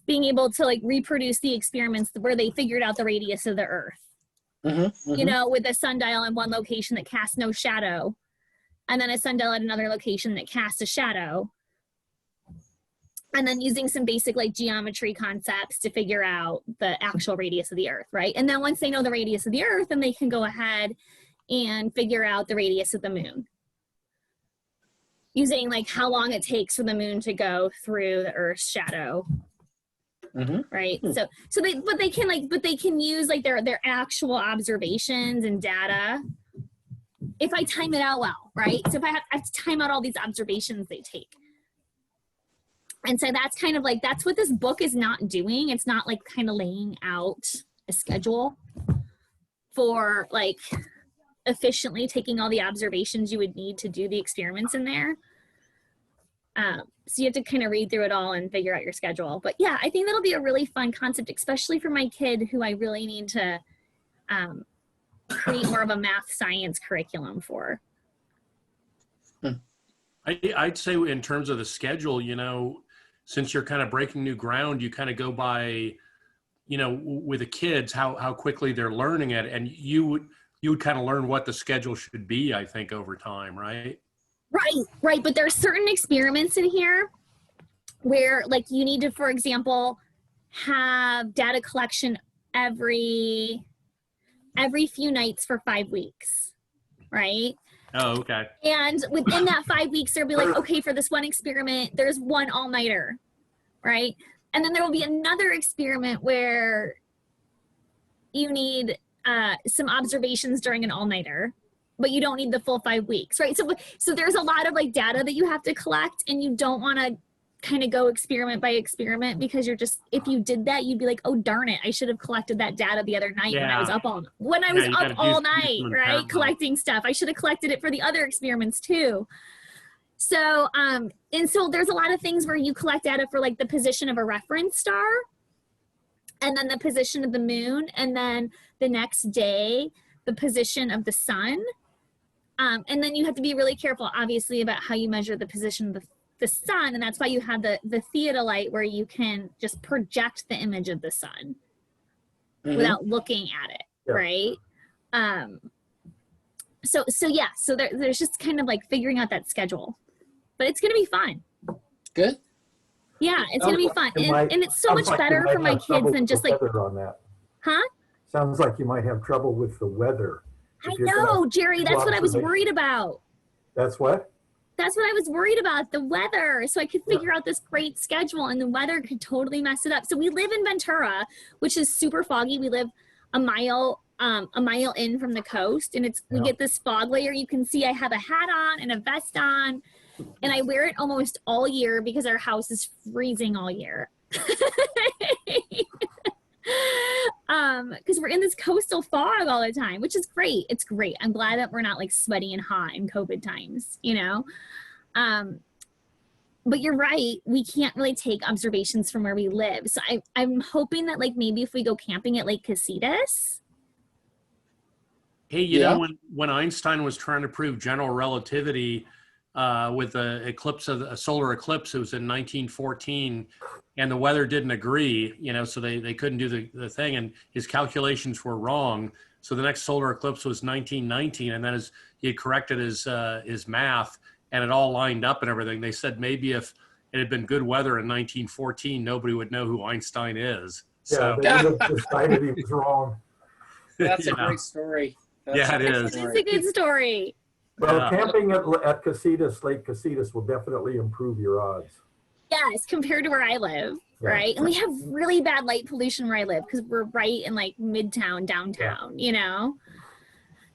being able to like reproduce the experiments where they figured out the radius of the Earth. You know, with a sundial in one location that casts no shadow, and then a sundial at another location that casts a shadow. And then using some basic like geometry concepts to figure out the actual radius of the Earth, right? And then once they know the radius of the Earth, then they can go ahead and figure out the radius of the moon. Using like how long it takes for the moon to go through the Earth's shadow. Right. So they can use like their actual observations and data if I time it out well, right? So if I have to time out all these observations they take. And so that's kind of like, that's what this book is not doing. It's not like kind of laying out a schedule for like efficiently taking all the observations you would need to do the experiments in there. So you have to kind of read through it all and figure out your schedule. But yeah, I think that'll be a really fun concept, especially for my kid who I really need to create more of a math science curriculum for. I'd say in terms of the schedule, you know, since you're kind of breaking new ground, you kind of go by, you know, with the kids, how quickly they're learning it. And you would kind of learn what the schedule should be, I think, over time, right? Right. But there are certain experiments in here where like you need to, for example, have data collection every few nights for 5 weeks, right? Oh, okay. And within that 5 weeks, there'll be like, okay, for this one experiment, there's one all-nighter, right? And then there will be another experiment where you need some observations during an all-nighter, but you don't need the full 5 weeks, right? So there's a lot of like data that you have to collect, and you don't want to kind of go experiment by experiment, because you're just, if you did that, you'd be like, oh darn it, I should have collected that data the other night when I was up all night, right? Collecting stuff. I should have collected it for the other experiments too. So and so there's a lot of things where you collect data for like the position of a reference star, and then the position of the moon, and then the next day the position of the sun, and then you have to be really careful obviously about how you measure the position of the sun, and that's why you have the theodolite, where you can just project the image of the sun without looking at it, right? So there's just kind of like figuring out that schedule, but it's gonna be fun. Good. Yeah, it's gonna be fun, and it's so much better for my kids than just like, on that. huh? Sounds like you might have trouble with the weather. I know, Jerry, that's what I was worried about. That's what? That's what I was worried about, the weather. So I could figure out this great schedule, and the weather could totally mess it up. So we live in Ventura, which is super foggy. We live a mile in from the coast, and we get this fog layer. You can see I have a hat on and a vest on, and I wear it almost all year because our house is freezing all year. Because we're in this coastal fog all the time, which is great. It's great. I'm glad that we're not like sweaty and hot in COVID times, you know? But you're right. We can't really take observations from where we live. So I'm hoping that like maybe if we go camping at Lake Casitas. Hey, you know, when Einstein was trying to prove general relativity with a solar eclipse, it was in 1914, and the weather didn't agree, you know, so they couldn't do the thing, and his calculations were wrong. So the next solar eclipse was 1919, and then he had corrected his math, and it all lined up and everything. They said maybe if it had been good weather in 1914, nobody would know who Einstein is. So, yeah, they would have decided he was wrong. That's a great story. It is. It's a good story. Well, camping at Casitas, Lake Casitas will definitely improve your odds. Yes, compared to where I live, right? And we have really bad light pollution where I live because we're right in like midtown, downtown, you know?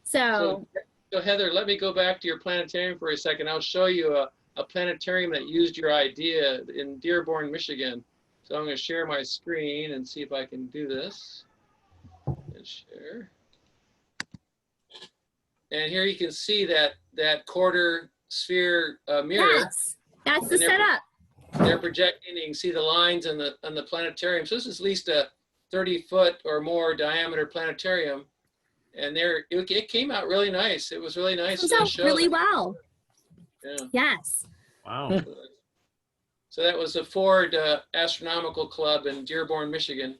So Heather, let me go back to your planetarium for a second. I'll show you a planetarium that used your idea in Dearborn, Michigan. So I'm going to share my screen and see if I can do this. And share. And here you can see that quarter sphere mirror. Yes, that's the setup. They're projecting. You can see the lines on the planetarium. So this is at least a 30-foot or more diameter planetarium, and it came out really nice. It was really nice. It comes out really well. Yeah. Yes. Wow. So that was the Ford Astronomical Club in Dearborn, Michigan.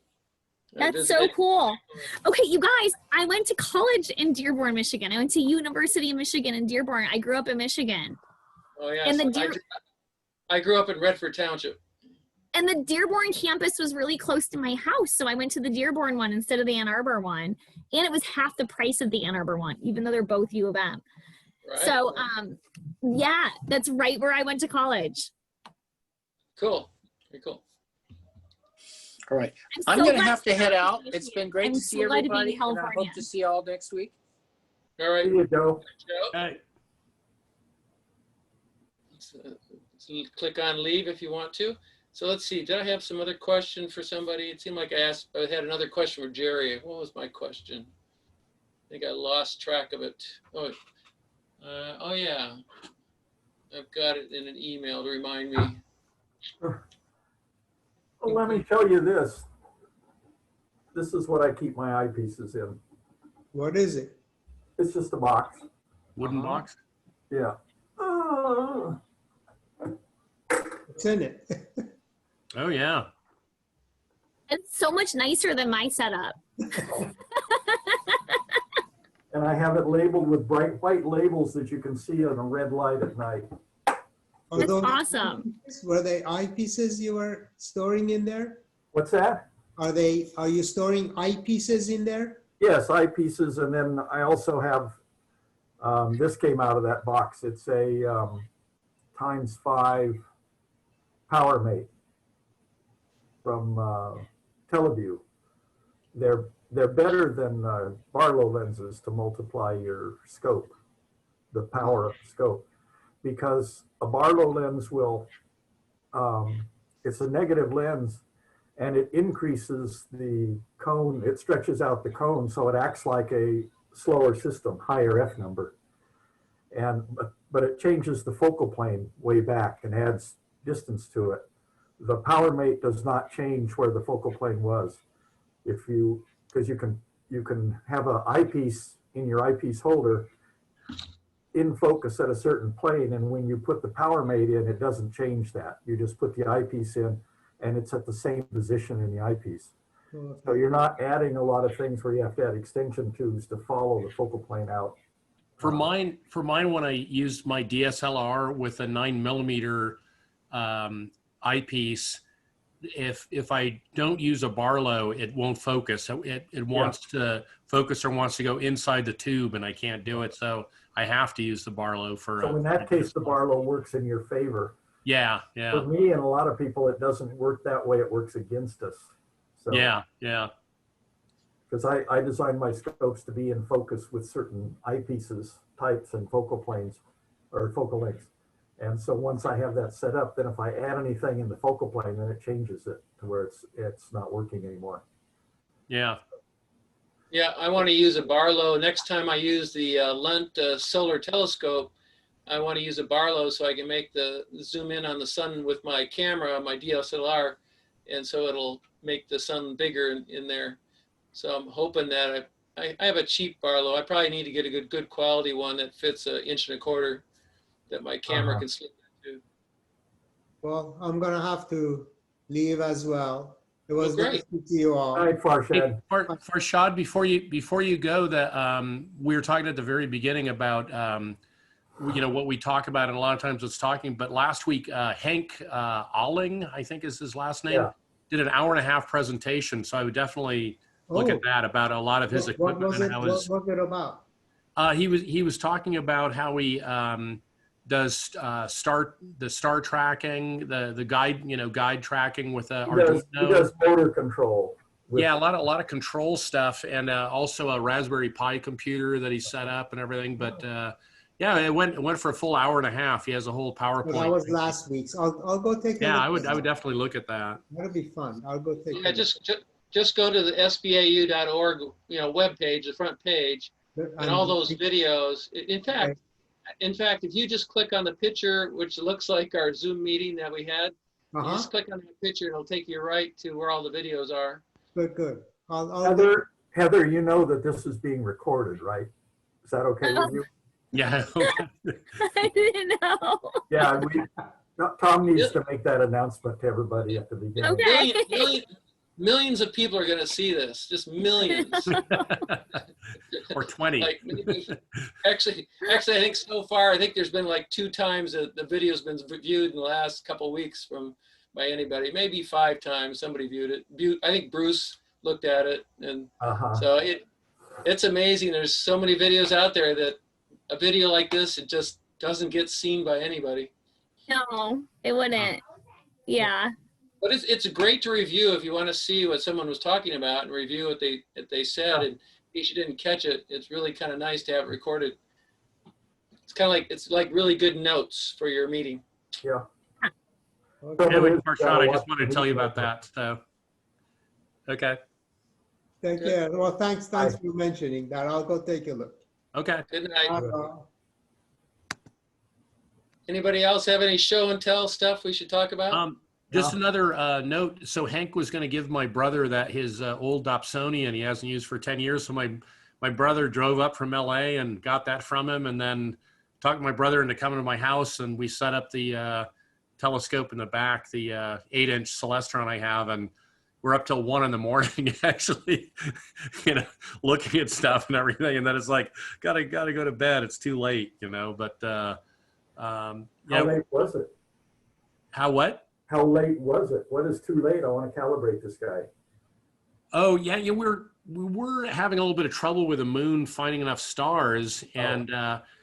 That's so cool. Okay, you guys, I went to college in Dearborn, Michigan. I went to University of Michigan in Dearborn. I grew up in Michigan. Oh yeah. And I grew up in Redford Township. And the Dearborn campus was really close to my house, so I went to the Dearborn one instead of the Ann Arbor one. And it was half the price of the Ann Arbor one, even though they're both U of M. Right. So, yeah, that's right where I went to college. Cool. Very cool. All right. I'm going to have to head out. It's been great to see everybody. And I hope to see you all next week. All right. See you, Joe. Hey. Let's click on leave if you want to. So let's see. Did I have some other question for somebody? It seemed like I had another question for Jerry. What was my question? I think I lost track of it. Oh yeah. I've got it in an email to remind me. Well, let me show you this. This is what I keep my eyepieces in. What is it? It's just a box. Wooden box? Yeah. What's in it? Oh, yeah. It's so much nicer than my setup. And I have it labeled with bright white labels that you can see on a red light at night. That's awesome. Were they eyepieces you were storing in there? What's that? Are you storing eyepieces in there? Yes, eyepieces, and then I also have, this came out of that box. It's a ×5 power mate from TeleView. They're better than Barlow lenses to multiply your scope, the power of the scope, because a Barlow lens will, it's a negative lens, and it increases the cone, it stretches out the cone, so it acts like a slower system, higher F number. But it changes the focal plane way back and adds distance to it. The power mate does not change where the focal plane was. Because you can have an eyepiece in your eyepiece holder in focus at a certain plane, and when you put the power mate in, it doesn't change that. You just put the eyepiece in, and it's at the same position in the eyepiece. Okay. So you're not adding a lot of things where you have to add extension tubes to follow the focal plane out. For mine, when I used my DSLR with a 9mm eyepiece, if I don't use a Barlow, it won't focus. So it wants to focus or wants to go inside the tube, and I can't do it. So I have to use the Barlow for. So in that case, the Barlow works in your favor. Yeah, For yeah, me and a lot of people, it doesn't work that way. It works against us. So, yeah, yeah. because I designed my scopes to be in focus with certain eyepieces, types, and focal planes or focal lengths. And so once I have that set up, then if I add anything in the focal plane, then it changes it to where it's not working anymore. Yeah. Yeah, I want to use a Barlow. Next time I use the Lent solar telescope, I want to use a Barlow so I can make the zoom in on the sun with my camera, my DSLR, and so it'll make the sun bigger in there. So I'm hoping that I have a cheap Barlow. I probably need to get a good quality one that fits 1.25 inches that my camera can slip into. Well, I'm gonna have to leave as well. It was great. nice to see you all. All right, Farshad. Farshad, before you go, we were talking at the very beginning about what we talk about, and a lot of times it's talking. But last week, Hank Alling, I think is his last name, did an 1.5-hour presentation. So I would definitely look at that, about a lot of his equipment. What was it about? He was talking about how he does the star tracking, the guide tracking with Arduino. He does motor control. Yeah, a lot of control stuff, and also a Raspberry Pi computer that he set up and everything. But yeah, it went for a full 1.5 hours. He has a whole PowerPoint. That was last week's. I'll go take a look. Yeah, I would definitely look at that. That'll be fun. I'll go take. Yeah, just go to the SBAU.org webpage, the front page, and all those videos. In fact, if you just click on the picture, which looks like our Zoom meeting that we had, you just click on that picture, and it'll take you right to where all the videos are. Good. Heather, you know that this is being recorded, right? Is that okay with you? Yeah. I didn't know. Yeah, Tom needs to make that announcement to everybody at the beginning. Okay. Millions of people are going to see this, just millions. Or 20. Actually, I think so far, I think there's been like 2 times that the video's been viewed in the last couple of weeks by anybody. Maybe 5 times somebody viewed it. I think Bruce looked at it, and so it's amazing. There's so many videos out there that a video like this, it just doesn't get seen by anybody. No, it wouldn't. Yeah. But it's great to review if you want to see what someone was talking about and review what they said. And in case you didn't catch it, it's really kind of nice to have it recorded. It's like really good notes for your meeting. Yeah. Anyway, Farshad, I just wanted to tell you about that. So, okay. Take care. Well, thanks for mentioning that. I'll go take a look. Okay. Good night. Anybody else have any show and tell stuff we should talk about? Just another note. So Hank was going to give my brother his old Dobsonian he hasn't used for 10 years. So my brother drove up from LA and got that from him, and then talked my brother into coming to my house, and we set up the telescope in the back, the 8-inch Celestron I have, and we're up till 1 in the morning actually, looking at stuff and everything. And then it's like, gotta go to bed. It's too late, but how late was it? How what? How late was it? What is too late? I want to calibrate this guy. Oh yeah, we were having a little bit of trouble with the moon finding enough stars, and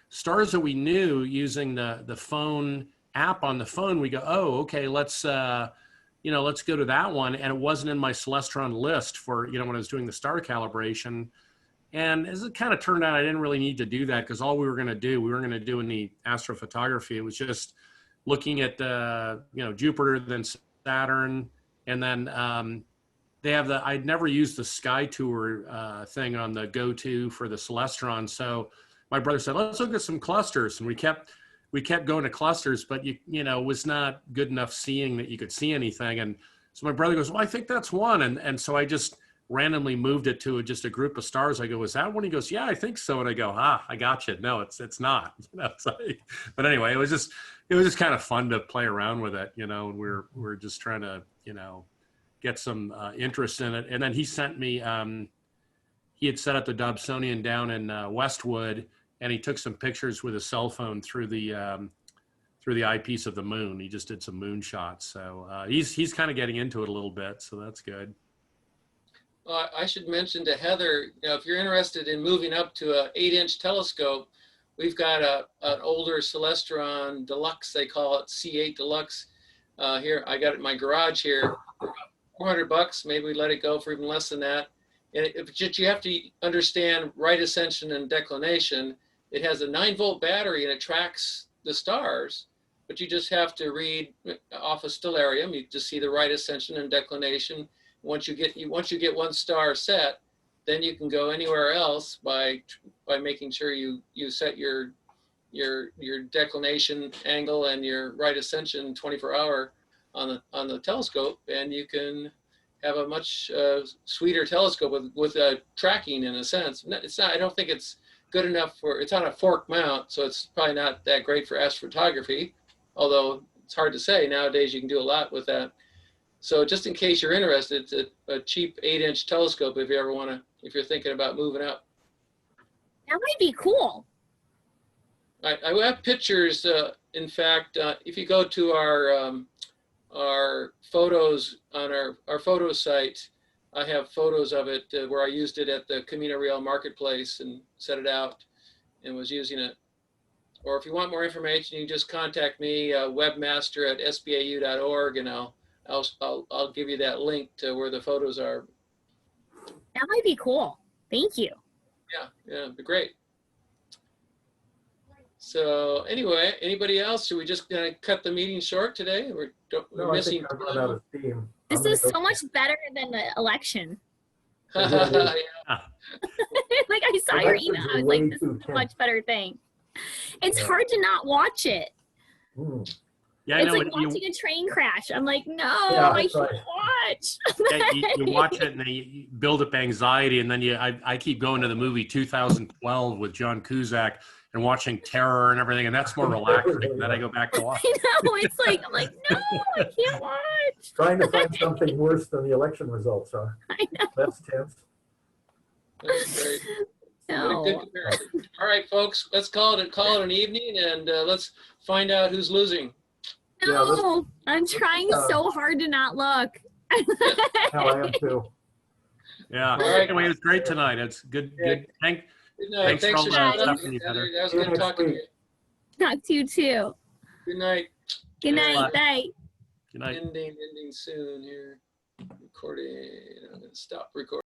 stars that we knew using the phone app on the phone. We go, oh, okay, let's go to that one, and it wasn't in my Celestron list for when I was doing the star calibration. And as it kind of turned out, I didn't really need to do that, because all we weren't going to do any astrophotography. It was just looking at Jupiter, then Saturn, and then they have I'd never used the Sky Tour thing on the go-to for the Celestron. So my brother said, let's look at some clusters, and we kept going to clusters, but it was not good enough seeing that you could see anything. And so my brother goes, well, I think that's one, and so I just randomly moved it to just a group of stars. I go, is that one? He goes, yeah, I think so. And I go, I got you. No, it's not. But anyway, it was just kind of fun to play around with it, and we're just trying to, get some interest in it. And then he sent me, he had set up the Dobsonian down in Westwood, and he took some pictures with a cell phone through the eyepiece of the moon. He just did some moon shots. So he's kind of getting into it a little bit. So that's good. I should mention to Heather, if you're interested in moving up to an 8-inch telescope, we've got an older Celestron Deluxe, they call it C8 Deluxe. Here, I got it in my garage here, $400. Maybe we let it go for even less than that. And you have to understand right ascension and declination. It has a 9-volt battery and it tracks the stars, but you just have to read off of stellarium. You just see the right ascension and declination. Once you get one star set, then you can go anywhere else by making sure you set your declination angle and your right ascension 24-hour on the telescope, and you can have a much sweeter telescope with tracking in a sense. It's not. I don't think it's good enough for. It's on a fork mount, so it's probably not that great for astrophotography. Although it's hard to say nowadays. You can do a lot with that. So just in case you're interested, it's a cheap 8-inch telescope if you ever want to. If you're thinking about moving up. That might be cool. I have pictures. In fact, if you go to our photos on our photo site, I have photos of it where I used it at the Camino Real Marketplace and set it out and was using it. Or if you want more information, you can just contact me, webmaster@sbau.org, and I'll give you that link to where the photos are. That might be cool. Thank you. Yeah, it'd be great. So anyway, anybody else? Are we just gonna cut the meeting short today? We're No, I missing. think I've run out of steam. This I'm gonna is go- so much better than the election. Yeah. Like I saw The your elections email. are I was like, way this too is a tense. much better thing. It's Yeah. hard to not watch it. Yeah, I It's know. like You, watching a train crash. I'm like, no, Yeah, I that's should right. watch. yeah, you watch it and then you build up anxiety, and then I keep going to the movie 2012 with John Cusack and watching Terror and everything, and that's more relaxing. Then I go back to watch. I know. It's like, I'm like, no, I can't watch. Trying to find something worse than the election results, huh? I know. That's tense. That's great. What a No. good comparison. All right, folks, let's call it an evening, and let's find out who's losing. Yeah, let's- No, I'm trying so hard to not look. Hell, I am too. Yeah. All right. Anyway, it was great tonight. It's good. Yeah. Good. Good night. Thanks Thanks for for all the showing up, stuff, Heather. Heather. That was See you good next talking to week. you. Talk to you too. Good night. Good Yeah. night. Bye. Good night. Ending soon here. Recording. I'm gonna stop recording.